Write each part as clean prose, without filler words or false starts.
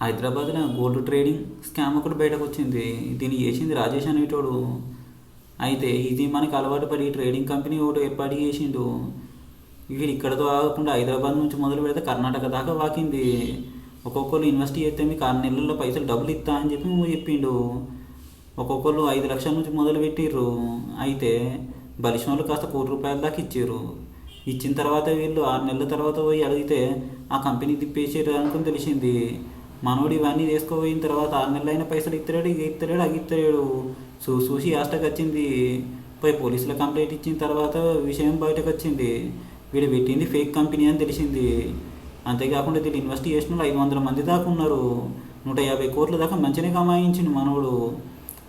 హైదరాబాద్లో gold trading scam ఒకటి బయటకు వచ్చింది. దీన్ని చేసింది రాజేష్ అనేటోడు. అయితే ఇది మనకి అలవాటు పడి ట్రేడింగ్ కంపెనీ ఒకటి ఏర్పాటు చేసిండు. వీడు ఇక్కడతో ఆగకుండా హైదరాబాద్ నుంచి మొదలు పెడితే కర్ణాటక దాకా వాకింది. ఒక్కొక్కరు ఇన్వెస్ట్ చేస్తే మీకు 6 నెలల్లో పైసలు డబ్బులు ఇస్తా అని చెప్పి చెప్పిండు. ఒక్కొక్కరు 5 లక్షల నుంచి మొదలు పెట్టిర్రు. అయితే బలిసిన వాళ్ళు కాస్త ₹1,00,00,000 దాకా ఇచ్చారు. ఇచ్చిన తర్వాత వీళ్ళు 6 నెలల తర్వాత పోయి అడిగితే ఆ కంపెనీ తిప్పేసారు అనుకుని తెలిసింది. మనోడు ఇవన్నీ చేసుకోపోయిన తర్వాత 6 నెలలైన పైసలు ఇస్తలేడు, ఇక ఇస్తలేడు, అగి ఇస్తలేడు. చూసి ఆస్టకు వచ్చింది. పోయి పోలీసుల కంప్లైంట్ ఇచ్చిన తర్వాత విషయం బయటకు వచ్చింది. వీడు పెట్టింది ఫేక్ కంపెనీ అని తెలిసింది. అంతేకాకుండా దీన్ని ఇన్వెస్ట్ చేసిన 500 మంది దాకా ఉన్నారు. 150 కోట్ల దాకా మంచిగా కమాయించింది మనోడు.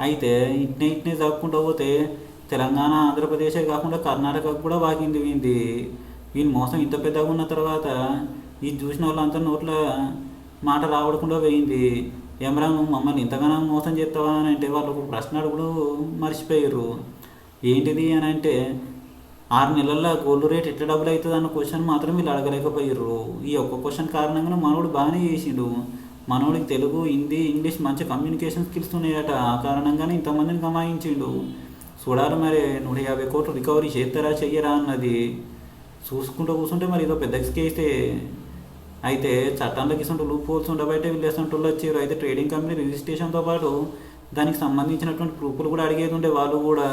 అయితే ఇట్నే జరుపుకుంటూ పోతే తెలంగాణ, ఆంధ్రప్రదేశే కాకుండా కర్ణాటకకు కూడా వాకింది వీంది. వీని మోసం ఇంత పెద్దగా ఉన్న తర్వాత ఇది చూసిన వాళ్ళంతా నోట్ల మాట రావడకుండా పోయింది. ఏమరా నువ్వు మమ్మల్ని ఇంతగానో మోసం చేస్తావా అని అంటే వాళ్ళు ఒక ప్రశ్న అడుగుడు మర్చిపోయారు. ఏంటిది అని అంటే 6 నెలల్లో గోల్డ్ రేట్ ఎట్లా డబుల్ అవుతుంది అన్న క్వశ్చన్ మాత్రం వీళ్ళు అడగలేకపోయారు. ఈ ఒక్క క్వశ్చన్ కారణంగా మనోడు బాగానే చేసిండు. మనోడికి తెలుగు, హిందీ, ఇంగ్లీష్ మంచి కమ్యూనికేషన్ స్కిల్స్ ఉన్నాయట. ఆ కారణంగానే ఇంతమందిని కమాయించిండు. చూడాలి మరి 150 కోట్లు రికవరీ చేస్తారా చెయ్యరా అన్నది. చూసుకుంటూ కూర్చుంటే మరి ఇదో పెద్ద కేసే. అయితే చట్టంలోకి ఇస్తుంటే లూప్ హోల్స్ ఉండబట్టే వీళ్ళేస్తుంటూ వచ్చారు. అయితే ట్రేడింగ్ కంపెనీ రిజిస్ట్రేషన్తో పాటు దానికి సంబంధించినటువంటి ప్రూఫ్లు కూడా అడిగేది ఉండే. వాళ్ళు కూడా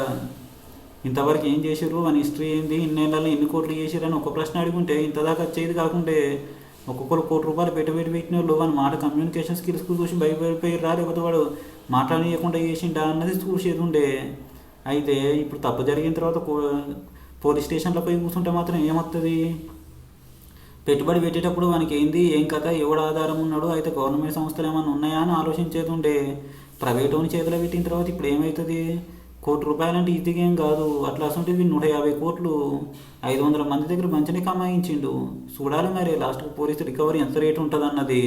ఇంతవరకు ఏం చేసారు, మన హిస్టరీ ఏంది, ఇన్నేళ్ళలో ఎన్ని కోట్లు చేసారు అని ఒక ప్రశ్న అడుగుంటే ఇంతదాకా వచ్చేది కాకుంటే ఒక్కొక్కరు ₹1,00,00,000 పెట్టుబడి పెట్టిన వాళ్ళు వాళ్ళ మాట కమ్యూనికేషన్ స్కిల్స్ చూసి భయపడిపోయి లేకపోతే వాడు మాట్లాడనీయకుండా చేసిండా అన్నది చూసేది ఉండే. అయితే ఇప్పుడు తప్పు జరిగిన తర్వాత పోలీస్ స్టేషన్లో పోయి కూర్చుంటే మాత్రం ఏమవుతుంది? పెట్టుబడి పెట్టేటప్పుడు మనకి ఏంది, ఏం కథ, ఎవడు ఆధారం ఉన్నాడు, అయితే గవర్నమెంట్ సంస్థలు ఏమైనా ఉన్నాయా అని ఆలోచించేది ఉండే. ప్రైవేట్ ఓని చేతిలో పెట్టిన తర్వాత ఇప్పుడు ఏమవుతుంది? ₹1,00,00,000 అంటే ఈజీగా ఏం కాదు. అట్లా అసలు 150 కోట్లు 500 మంది దగ్గర మంచిగా కమాయించిండు. చూడాలి మరి లాస్ట్కి పోలీసు రికవరీ ఎంత రేటు ఉంటుంది అన్నది.